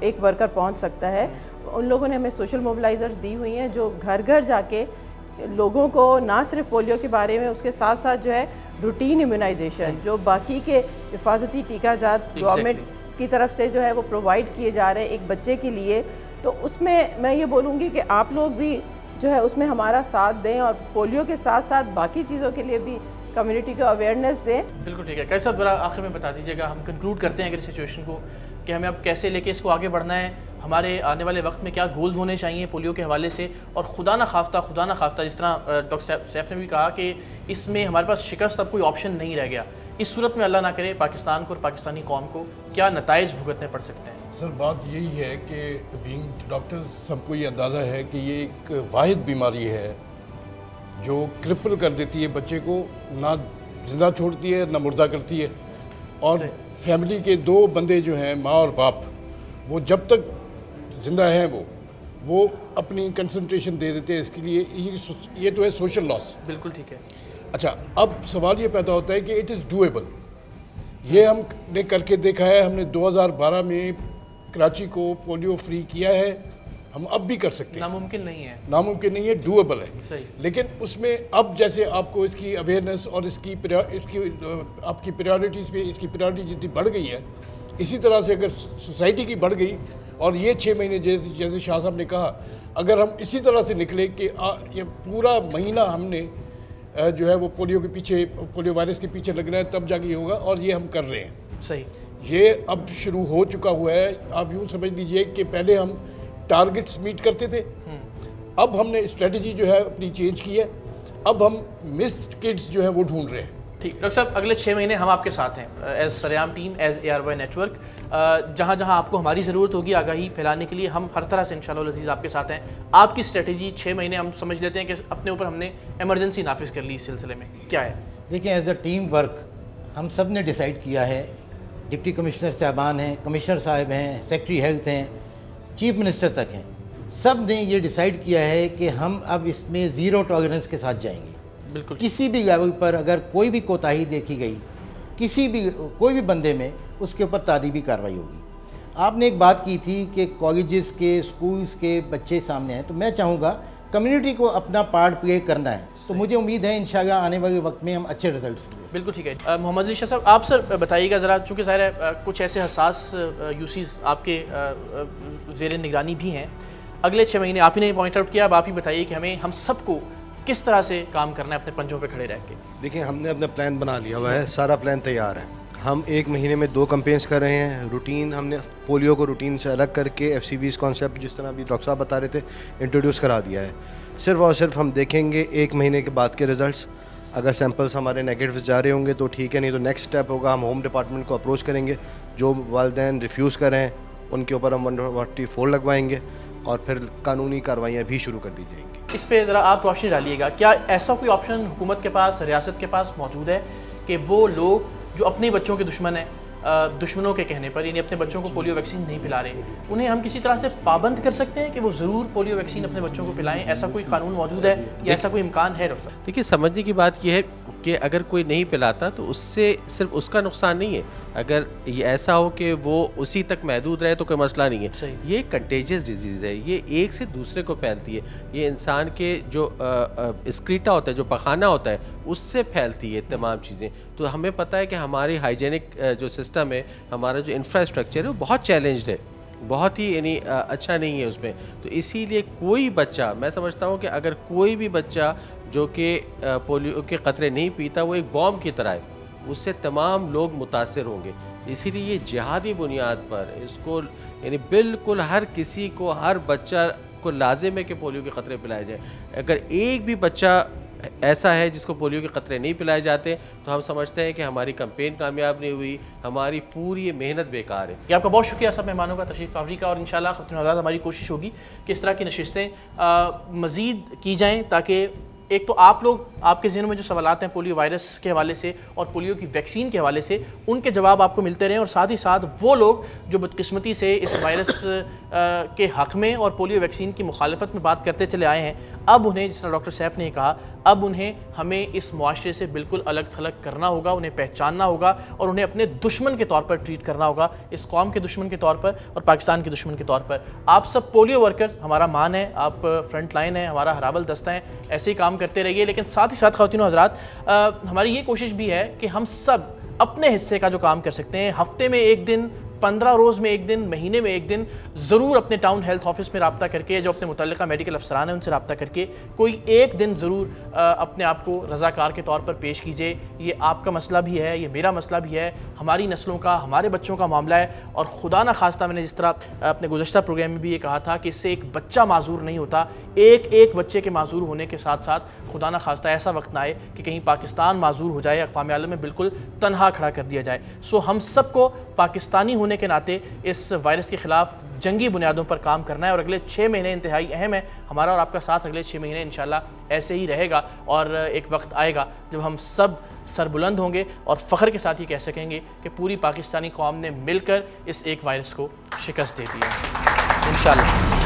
एक वर्कर पहुँच सकता है, उन लोगों ने हमें सोशल मोबिलाइज़र्स दी हुई हैं जो घर घर जाके लोगों को ना सिर्फ पोलियो के बारे में, उसके साथ साथ जो है रूटीन इम्यूनाइजेशन, जो बाकी के हिफाजती टीकाजात गवर्नमेंट की तरफ से जो है वो प्रोवाइड किए जा रहे हैं एक बच्चे के लिए। तो उसमें मैं ये बोलूँगी कि आप लोग भी जो है उसमें हमारा साथ दें और पोलियो के साथ साथ बाकी चीज़ों के लिए भी कम्युनिटी को अवेयरनेस दें। बिल्कुल ठीक है। कैसा ज़रा आखिर में बता दीजिएगा, हम कंक्लूड करते हैं अगर सिचुएशन को, कि हमें अब कैसे लेके इसको आगे बढ़ना है, हमारे आने वाले वक्त में क्या गोल्स होने चाहिए पोलियो के हवाले से, और खुदा ना खास्ता जिस तरह डॉक्टर सैफ ने भी कहा कि इसमें हमारे पास शिकस्त अब कोई ऑप्शन नहीं रह गया। इस सूरत में अल्लाह ना करे पाकिस्तान को और पाकिस्तानी कौम को क्या नताइज भुगतने पड़ सकते हैं? सर, बात यही है कि बीइंग डॉक्टर्स सबको ये अंदाज़ा है कि ये एक वाहिद बीमारी है जो क्रिपल कर देती है बच्चे को, ना जिंदा छोड़ती है ना मुर्दा करती है। और फैमिली के दो बंदे जो हैं, माँ और बाप, वो जब तक जिंदा हैं वो अपनी कंसंट्रेशन दे देते हैं इसके लिए। ये तो है सोशल लॉस। बिल्कुल ठीक है। अच्छा, अब सवाल ये पैदा होता है कि इट इज़ डूएबल। ये हमने करके देखा है। हमने 2012 में कराची को पोलियो फ्री किया है। हम अब भी कर सकते हैं। नामुमकिन नहीं है, नामुमकिन नहीं है, डूएबल है। सही। लेकिन उसमें अब जैसे आपको इसकी अवेयरनेस और इसकी आपकी प्रायोरिटीज़ पे इसकी प्रायोरिटी जितनी बढ़ गई है, इसी तरह से अगर सोसाइटी की बढ़ गई और ये 6 महीने जैसे शाह साहब ने कहा, अगर हम इसी तरह से निकले कि ये पूरा महीना हमने जो है वो पोलियो वायरस के पीछे लगना है, तब जाके होगा, और ये हम कर रहे हैं। सही। ये अब शुरू हो चुका हुआ है। आप यूँ समझ लीजिए कि पहले हम टारगेट्स मीट करते थे, अब हमने स्ट्रेटजी जो है अपनी चेंज की है, अब हम मिस्ड किड्स जो है वो ढूंढ रहे हैं। ठीक, डॉक्टर साहब अगले 6 महीने हम आपके साथ हैं एज सरेआम टीम, एज ARY नेटवर्क। जहाँ जहाँ आपको हमारी ज़रूरत होगी आगाही फैलाने के लिए, हम हर तरह से इंशाअल्लाह अज़ीज़ आपके साथ हैं। आपकी स्ट्रेटजी 6 महीने हम समझ लेते हैं कि अपने ऊपर हमने इमरजेंसी नाफिज कर ली, इस सिलसिले में क्या है? देखिए, एज अ टीम वर्क हम सब ने डिसाइड किया है, डिप्टी कमिश्नर साहबान हैं, कमिश्नर साहब हैं, सेक्रेटरी हेल्थ हैं, चीफ मिनिस्टर तक हैं, सब ने ये डिसाइड किया है कि हम अब इसमें ज़ीरो टॉलरेंस के साथ जाएंगे। बिल्कुल। किसी भी लेवल पर अगर कोई भी कोताही देखी गई, कोई भी बंदे में, उसके ऊपर तादीबी कार्रवाई होगी। आपने एक बात की थी कि कॉलेजेस के, स्कूल्स के बच्चे सामने हैं, तो मैं चाहूँगा कम्युनिटी को अपना पार्ट प्ले करना है, तो मुझे उम्मीद है इंशाल्लाह आने वाले वक्त में हम अच्छे रिजल्ट्स देंगे। बिल्कुल ठीक है। मोहम्मद अली शाह साहब, आप सर बताइएगा ज़रा, चूँकि ज़ाहिर है कुछ ऐसे हसास यूसीज़ आपके ज़ेर निगरानी भी हैं, अगले 6 महीने आप ही ने पॉइंट आउट किया, अब आप ही बताइए कि हम सबको किस तरह से काम करना है अपने पंजों पे खड़े रह के? देखिए, हमने अपना प्लान बना लिया हुआ है, सारा प्लान तैयार है। हम 1 महीने में 2 कैंपेन्स कर रहे हैं। रूटीन हमने पोलियो को रूटीन से अलग करके FCVs कॉन्सेप्ट, जिस तरह अभी डॉक्टर साहब बता रहे थे, इंट्रोड्यूस करा दिया है। सिर्फ और सिर्फ हम देखेंगे 1 महीने के बाद के रिज़ल्ट्स। अगर सैंपल्स हमारे नेगेटिव जा रहे होंगे तो ठीक है, नहीं तो नेक्स्ट स्टेप होगा, हम होम डिपार्टमेंट को अप्रोच करेंगे। जो वालिदैन रिफ्यूज़ करें उनके ऊपर हम 144 लगवाएंगे और फिर कानूनी कार्रवाइयाँ भी शुरू कर दी जाएंगी। इस पे ज़रा आप रोशनी डालिएगा, क्या ऐसा कोई ऑप्शन हुकूमत के पास, रियासत के पास मौजूद है कि वो लोग जो अपने बच्चों के दुश्मन हैं, दुश्मनों के कहने पर, यानी अपने बच्चों को पोलियो वैक्सीन नहीं पिला रहे, उन्हें हम किसी तरह से पाबंद कर सकते हैं कि वो ज़रूर पोलियो वैक्सीन अपने बच्चों को पिलाएं? ऐसा कोई कानून मौजूद है या ऐसा कोई इम्कान है? देखिए, समझने की बात यह है कि अगर कोई नहीं पिलाता तो उससे सिर्फ उसका नुकसान नहीं है, अगर ये ऐसा हो कि वो उसी तक महदूद रहे तो कोई मसला नहीं है। ये कंटेजियस डिजीज़ है, ये एक से दूसरे को फैलती है, ये इंसान के जो स्क्रीटा होता है, जो पखाना होता है, उससे फैलती है तमाम चीज़ें। तो हमें पता है कि हमारी हाइजेनिक जो सिस्टम है, हमारा जो इंफ्रास्ट्रक्चर है, वो बहुत चैलेंज्ड है, बहुत ही यानी अच्छा नहीं है उसमें। तो इसीलिए कोई बच्चा, मैं समझता हूँ कि अगर कोई भी बच्चा जो कि पोलियो के क़तरे नहीं पीता, वो एक बॉम्ब की तरह है, उससे तमाम लोग मुतासिर होंगे। इसीलिए ये जिहादी बुनियाद पर इसको यानी बिल्कुल हर किसी को, हर बच्चा को लाजिम है कि पोलियो के क़तरे पिलाए जाए। अगर एक भी बच्चा ऐसा है जिसको पोलियो के क़तरे नहीं पिलाए जाते तो हम समझते हैं कि हमारी कैंपेन कामयाब नहीं हुई, हमारी पूरी मेहनत बेकार है। ये आपका बहुत शुक्रिया सब मेहमानों का, तशरीफ़ आवरी का, और इंशाल्लाह ख़वातीन हज़रात हमारी कोशिश होगी कि इस तरह की नशिस्तें मज़ीद की जाएँ, ताकि एक तो आप लोग, आपके ज़हन में जो सवालात हैं पोलियो वायरस के हवाले से और पोलियो की वैक्सीन के हवाले से, उनके जवाब आपको मिलते रहें, और साथ ही साथ वो लोग जो बदकिस्मती से इस वायरस के हक़ में और पोलियो वैक्सीन की मुखालफत में बात करते चले आए हैं, अब उन्हें, जिस तरह डॉक्टर सैफ ने कहा, अब उन्हें हमें इस मुआशरे से बिल्कुल अलग थलग करना होगा, उन्हें पहचानना होगा और उन्हें अपने दुश्मन के तौर पर ट्रीट करना होगा, इस कौम के दुश्मन के तौर पर और पाकिस्तान के दुश्मन के तौर पर। आप सब पोलियो वर्कर्स हमारा मान है, आप फ्रंट लाइन है, हमारा हराबल दस्ता है, ऐसे ही काम करते रहिए। लेकिन साथ ही साथ ख़वातीन हज़रात, हमारी ये कोशिश भी है कि हम सब अपने हिस्से का जो काम कर सकते हैं, हफ्ते में 1 दिन, 15 रोज़ में 1 दिन, महीने में 1 दिन, ज़रूर अपने टाउन हेल्थ ऑफिस में रब्ता करके, जो अपने मुतल्लिका मेडिकल अफसरान हैं उनसे रब्ता करके कोई 1 दिन ज़रूर अपने आप को रज़ाकार के तौर पर पेश कीजिए। ये आपका मसला भी है, ये मेरा मसला भी है, हमारी नस्लों का, हमारे बच्चों का मामला है। और खुदा न खास्ता, मैंने जिस तरह अपने गुज़श्ता प्रोग्राम में भी ये कहा था कि इससे एक बच्चा माजूर नहीं होता, एक बच्चे के माजूर होने के साथ साथ खुदा न खास्ता ऐसा वक्त ना आए कि कहीं पाकिस्तान माजूर हो जाए, अक़वाम आलम में बिल्कुल तनहा खड़ा कर दिया जाए। सो हम सबको पाकिस्तानी होने के नाते इस वायरस के ख़िलाफ़ जंगी बुनियादों पर काम करना है, और अगले 6 महीने इंतहाई अहम है। हमारा और आपका साथ अगले 6 महीने इंशाल्लाह ऐसे ही रहेगा, और एक वक्त आएगा जब हम सब सरबुलंद होंगे और फ़ख्र के साथ ये कह सकेंगे कि पूरी पाकिस्तानी कौम ने मिलकर इस एक वायरस को शिकस्त दे दी है इंशाल्लाह।